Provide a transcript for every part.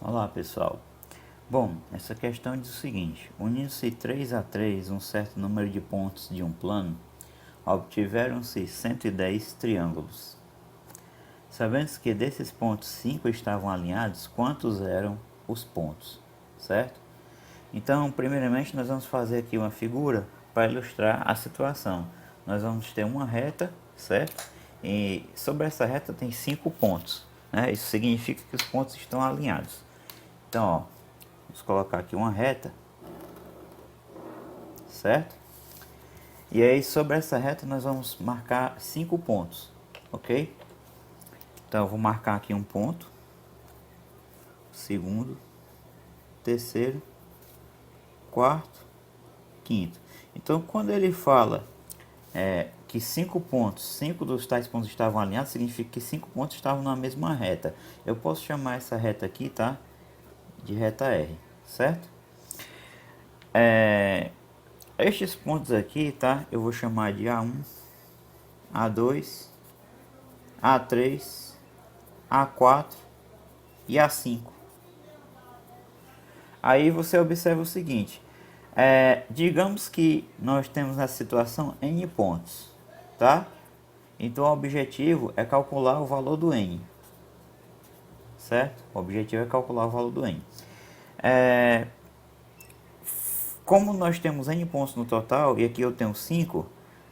Olá pessoal, bom, essa questão diz o seguinte: unindo-se 3 a 3 um certo número de pontos de um plano, obtiveram-se 110 triângulos. Sabendo que desses pontos 5 estavam alinhados, quantos eram os pontos, certo? Então, primeiramente nós vamos fazer aqui uma figura para ilustrar a situação. Nós vamos ter uma reta, certo? E sobre essa reta tem 5 pontos, né? Isso significa que os pontos estão alinhados. Então, ó, vamos colocar aqui uma reta, certo? E aí sobre essa reta nós vamos marcar 5 pontos, ok? Então eu vou marcar aqui um ponto, segundo, terceiro, quarto, quinto. Então quando ele fala que 5 pontos, 5 dos tais pontos estavam alinhados, significa que 5 pontos estavam na mesma reta. Eu posso chamar essa reta aqui, tá? De reta R, certo? Estes pontos aqui, tá? Eu vou chamar de A1, A2, A3, A4 e A5. Aí você observa o seguinte, digamos que nós temos nessa situação N pontos, tá? Então o objetivo é calcular o valor do N, certo? O objetivo é calcular o valor do N. Como nós temos N pontos no total, e aqui eu tenho 5,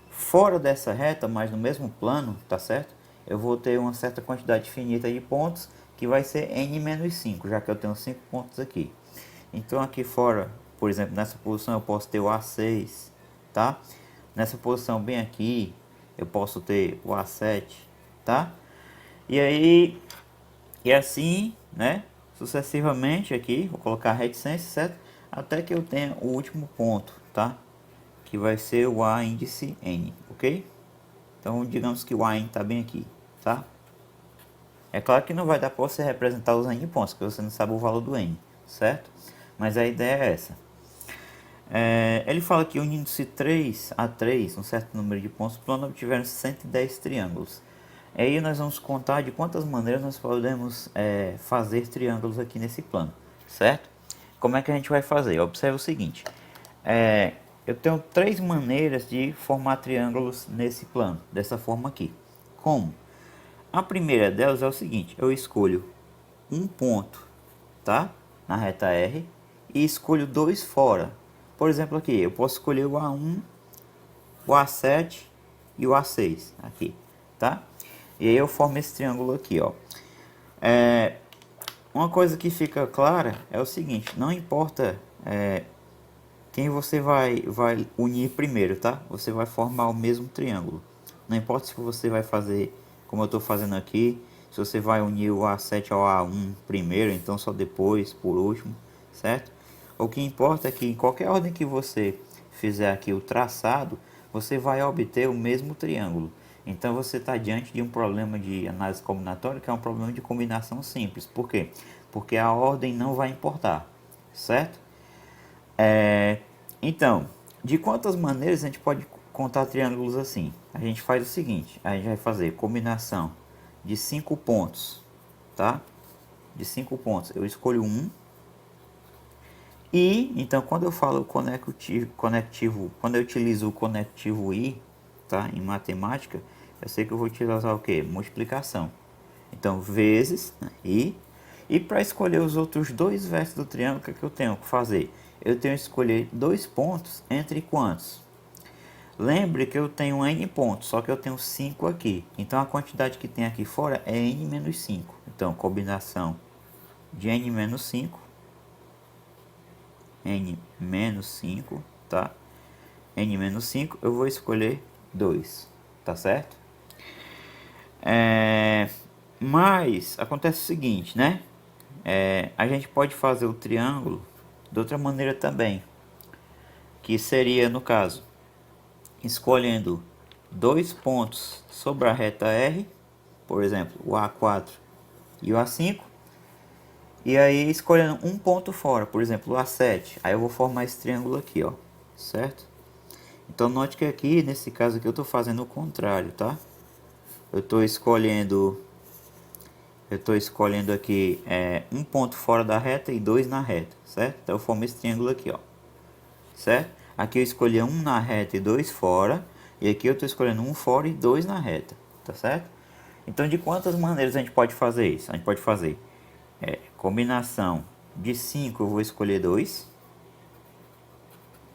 fora dessa reta, mas no mesmo plano, tá certo? Eu vou ter uma certa quantidade finita de pontos, que vai ser N menos 5, já que eu tenho 5 pontos aqui. Então aqui fora, por exemplo, nessa posição eu posso ter o A6, tá? Nessa posição bem aqui, eu posso ter o A7, tá? E aí, e assim, né? Sucessivamente aqui, vou colocar a reticência, certo? Até que eu tenha o último ponto, tá? Que vai ser o A índice N, ok? Então digamos que o A está bem aqui, tá? É claro que não vai dar para você representar os N pontos, porque você não sabe o valor do N, certo? Mas a ideia é essa. Ele fala que unindo-se 3 a 3, um certo número de pontos plano, obtiveram 110 triângulos. Aí nós vamos contar de quantas maneiras nós podemos fazer triângulos aqui nesse plano, certo? Como é que a gente vai fazer? Observe o seguinte, eu tenho 3 maneiras de formar triângulos nesse plano, dessa forma aqui. Como? A primeira delas é o seguinte, eu escolho um ponto, tá? Na reta R, e escolho 2 fora. Por exemplo aqui, eu posso escolher o A1, o A7 e o A6 aqui, tá? E aí eu formo esse triângulo aqui, ó. Uma coisa que fica clara é o seguinte, não importa quem você vai unir primeiro, tá? Você vai formar o mesmo triângulo. Não importa se você vai fazer como eu estou fazendo aqui, se você vai unir o A7 ao A1 primeiro, então só depois, por último, certo? O que importa é que em qualquer ordem que você fizer aqui o traçado, você vai obter o mesmo triângulo. Então você está diante de um problema de análise combinatória, que é um problema de combinação simples. Por quê? Porque a ordem não vai importar, certo? Então, de quantas maneiras a gente pode contar triângulos assim? A gente faz o seguinte, a gente vai fazer combinação de 5 pontos, tá? De 5 pontos, eu escolho um. E, então, quando eu falo conectivo, quando eu utilizo o conectivo I, tá? Em matemática, eu sei que eu vou utilizar o que? Multiplicação. Então, vezes, né? E para escolher os outros dois versos do triângulo, o que, é que eu tenho que fazer? Eu tenho que escolher 2 pontos entre quantos? Lembre que eu tenho n pontos, só que eu tenho 5 aqui. Então a quantidade que tem aqui fora é n menos 5. Então combinação de n menos 5, n menos 5, tá? N menos 5, eu vou escolher 2, tá certo? Mas acontece o seguinte, né? A gente pode fazer o triângulo de outra maneira também, que seria, no caso, escolhendo 2 pontos sobre a reta R, por exemplo, o A4 e o A5, e aí escolhendo um ponto fora, por exemplo, o A7, aí eu vou formar esse triângulo aqui, ó, certo? Então note que aqui, nesse caso aqui, eu estou fazendo o contrário, tá? Eu estou escolhendo eu estou escolhendo aqui um ponto fora da reta e 2 na reta, certo? Então eu formo esse triângulo aqui, ó, certo? Aqui eu escolhi um na reta e 2 fora, e aqui eu estou escolhendo um fora e 2 na reta, tá certo? Então de quantas maneiras a gente pode fazer isso? A gente pode fazer combinação de 5, eu vou escolher 2,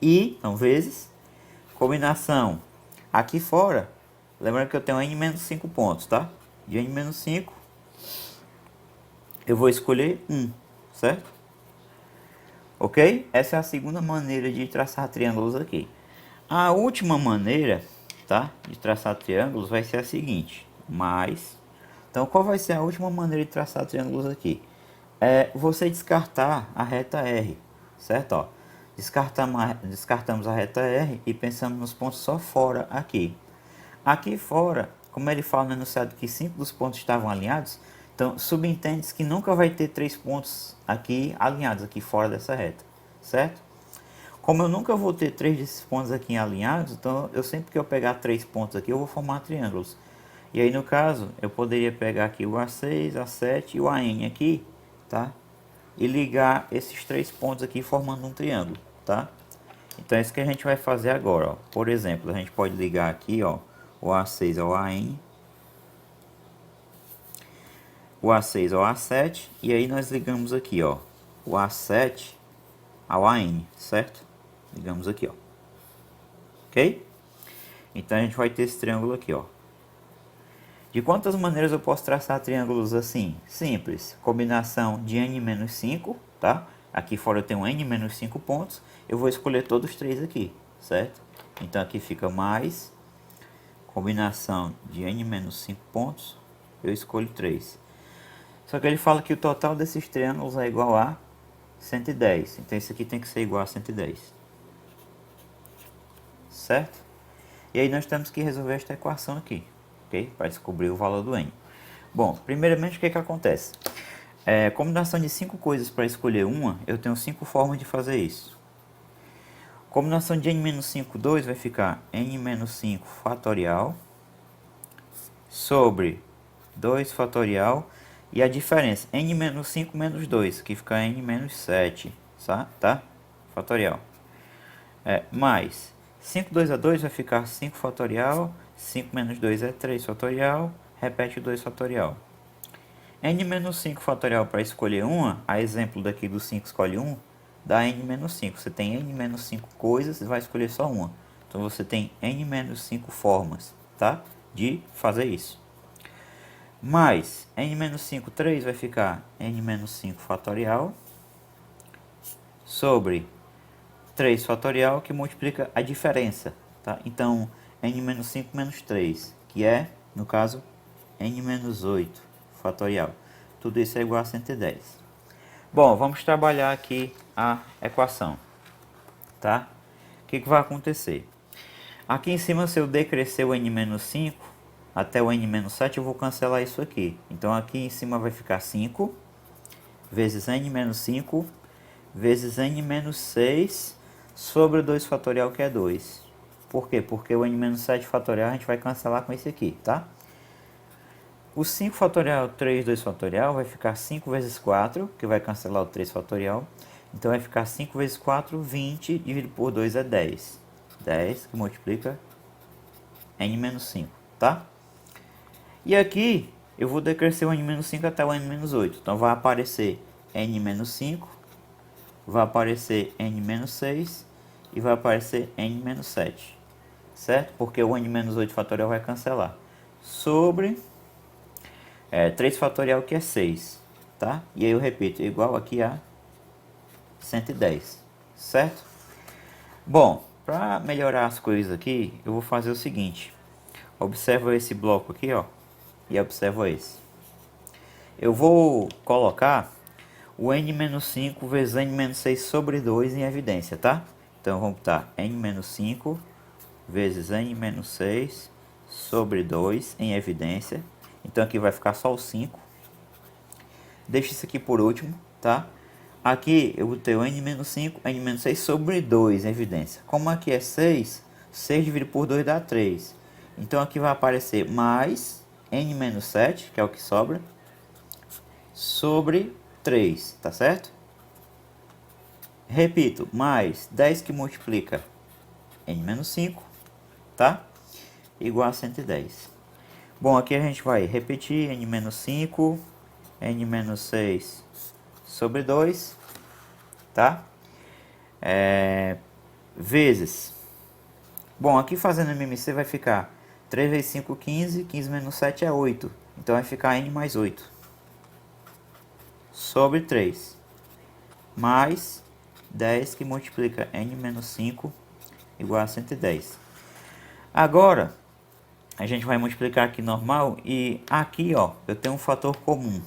e, então, vezes, combinação aqui fora, lembrando que eu tenho n-5 pontos, tá? De n-5, eu vou escolher 1, certo? Ok? Essa é a segunda maneira de traçar triângulos aqui. A última maneira, tá, de traçar triângulos vai ser a seguinte, mais... Então, qual vai ser a última maneira de traçar triângulos aqui? É você descartar a reta R, certo? Ó, descartamos a reta R e pensamos nos pontos só fora aqui. Aqui fora, como ele fala no enunciado que 5 dos pontos estavam alinhados, então subentende-se que nunca vai ter 3 pontos aqui alinhados aqui fora dessa reta, certo? Como eu nunca vou ter 3 desses pontos aqui alinhados, então eu sempre que eu pegar 3 pontos aqui, eu vou formar triângulos. E aí no caso, eu poderia pegar aqui o A6, A7 e o AN aqui, tá? E ligar esses 3 pontos aqui formando um triângulo, tá? Então é isso que a gente vai fazer agora, ó. Por exemplo, a gente pode ligar aqui, ó, o A6 ao AN, o A6 ao A7, e aí nós ligamos aqui, ó, o A7 ao AN, certo? Ligamos aqui, ó. Ok? Então a gente vai ter esse triângulo aqui, ó. De quantas maneiras eu posso traçar triângulos assim? Simples. Combinação de n-5, tá? Aqui fora eu tenho n-5 pontos. Eu vou escolher todos os 3 aqui, certo? Então aqui fica mais. Combinação de n-5 pontos. Eu escolho 3. Só que ele fala que o total desses triângulos é igual a 110. Então isso aqui tem que ser igual a 110. Certo? E aí nós temos que resolver esta equação aqui. Okay? Para descobrir o valor do n. Bom, primeiramente o que acontece? Combinação de 5 coisas para escolher uma, eu tenho 5 formas de fazer isso. Combinação de n-5, 2 vai ficar n-5 fatorial sobre 2 fatorial e a diferença n-5 menos 2, que fica n-7, tá? Fatorial. Mais 5 2 a 2 vai ficar 5 fatorial, 5 menos 2 é 3 fatorial, repete 2 fatorial. n-5 fatorial para escolher uma, a exemplo daqui do 5 escolhe 1, dá n-5. Você tem n-5 coisas e vai escolher só uma. Então você tem n-5 formas, tá? De fazer isso. Mais n-5, 3 vai ficar n-5 fatorial sobre 3 fatorial que multiplica a diferença, tá? Então, n-5 menos 3, que é, no caso, n-8 fatorial. Tudo isso é igual a 110. Bom, vamos trabalhar aqui a equação, tá? O que vai acontecer? Aqui em cima, se eu decrescer o n-5 até o n-7, eu vou cancelar isso aqui. Então, aqui em cima vai ficar 5 vezes n-5 vezes n-6 sobre o 2 fatorial, que é 2. Por quê? Porque o n-7 fatorial a gente vai cancelar com esse aqui, tá? O 5 fatorial, 3, 2 fatorial, vai ficar 5 vezes 4, que vai cancelar o 3 fatorial. Então vai ficar 5 vezes 4, 20, dividido por 2 é 10. 10 que multiplica n-5, tá? E aqui eu vou decrescer o n-5 até o n-8. Então vai aparecer n-5, vai aparecer n-6 e vai aparecer n-7, certo? Porque o n-8 fatorial vai cancelar. Sobre 3 fatorial, que é 6, tá? E aí eu repito, igual aqui a 110, certo? Bom, para melhorar as coisas aqui, eu vou fazer o seguinte. Observa esse bloco aqui, ó, e observa esse. Eu vou colocar o n-5 vezes n-6 sobre 2 em evidência, tá? Então vamos botar n-5 vezes n-6 sobre 2 em evidência. Então aqui vai ficar só o 5. Deixa isso aqui por último, tá? Aqui eu botei o n-5, n-6 sobre 2 em evidência. Como aqui é 6, 6 dividido por 2 dá 3. Então aqui vai aparecer mais n-7, que é o que sobra, sobre 3, tá certo? Repito, mais 10 que multiplica n menos 5, tá? Igual a 110. Bom, aqui a gente vai repetir n menos 5, n menos 6 sobre 2, tá? Vezes. Bom, aqui fazendo MMC vai ficar 3 vezes 5, 15, 15 menos 7 é 8. Então vai ficar n mais 8 sobre 3, mais 10 que multiplica n menos 5 igual a 110. Agora, a gente vai multiplicar aqui normal e aqui, ó, eu tenho um fator comum,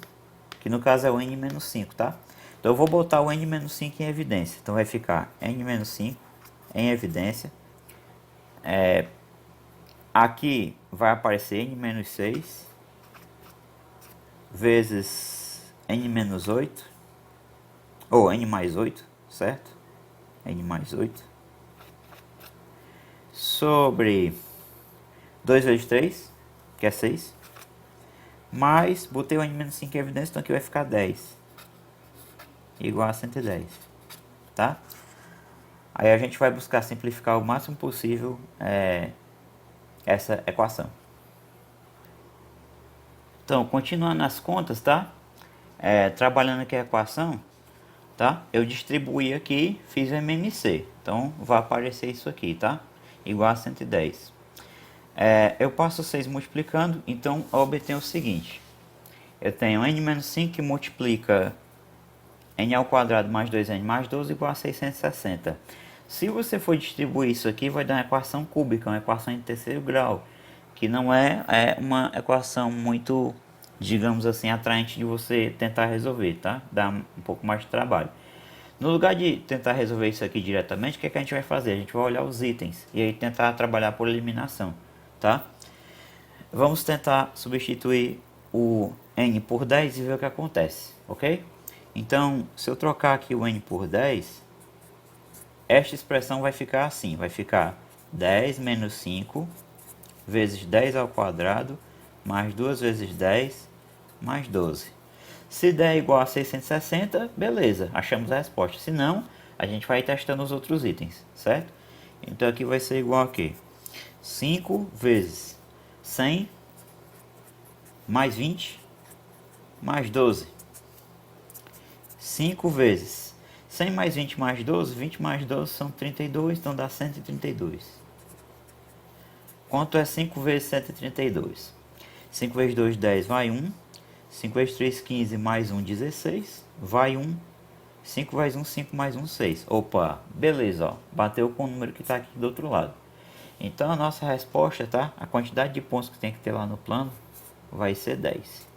que no caso é o n menos 5, tá? Então eu vou botar o n menos 5 em evidência. Então vai ficar n menos 5 em evidência. Aqui vai aparecer n menos 6 vezes n menos 8, ou n mais 8, certo? N mais 8 sobre 2 vezes 3, que é 6, mais, botei o n menos 5 em evidência, então aqui vai ficar 10, igual a 110, tá? Aí a gente vai buscar simplificar o máximo possível essa equação. Então, continuando as contas, tá? Trabalhando aqui a equação, tá? Eu distribuí aqui, fiz o MMC. Então, vai aparecer isso aqui, tá? Igual a 110. Eu passo 6 multiplicando, então eu obtenho o seguinte. Eu tenho n menos 5 que multiplica n ao quadrado mais 2n mais 12 igual a 660. Se você for distribuir isso aqui, vai dar uma equação cúbica, uma equação de terceiro grau, que não é uma equação muito, digamos assim, atraente de você tentar resolver, tá? Dá um pouco mais de trabalho. No lugar de tentar resolver isso aqui diretamente, o que é que a gente vai fazer? A gente vai olhar os itens e aí tentar trabalhar por eliminação, tá? Vamos tentar substituir o n por 10 e ver o que acontece, ok? Então, se eu trocar aqui o n por 10, esta expressão vai ficar assim, vai ficar 10 menos 5 vezes 10 ao quadrado mais 2 vezes 10 mais 12. Se der igual a 660, beleza, achamos a resposta. Se não, a gente vai testando os outros itens, certo? Então aqui vai ser igual a quê? 5 vezes 100 mais 20 mais 12. 5 vezes 100 mais 20 mais 12, 20 mais 12 são 32, então dá 132. Quanto é 5 vezes 132? 5 vezes 2, 10, vai 1. 5 vezes 3, 15, mais 1, 16, vai 1. 5 vezes 1, 5 mais 1, 6. Opa, beleza, ó, bateu com o número que está aqui do outro lado. Então a nossa resposta, tá? A quantidade de pontos que tem que ter lá no plano vai ser 10.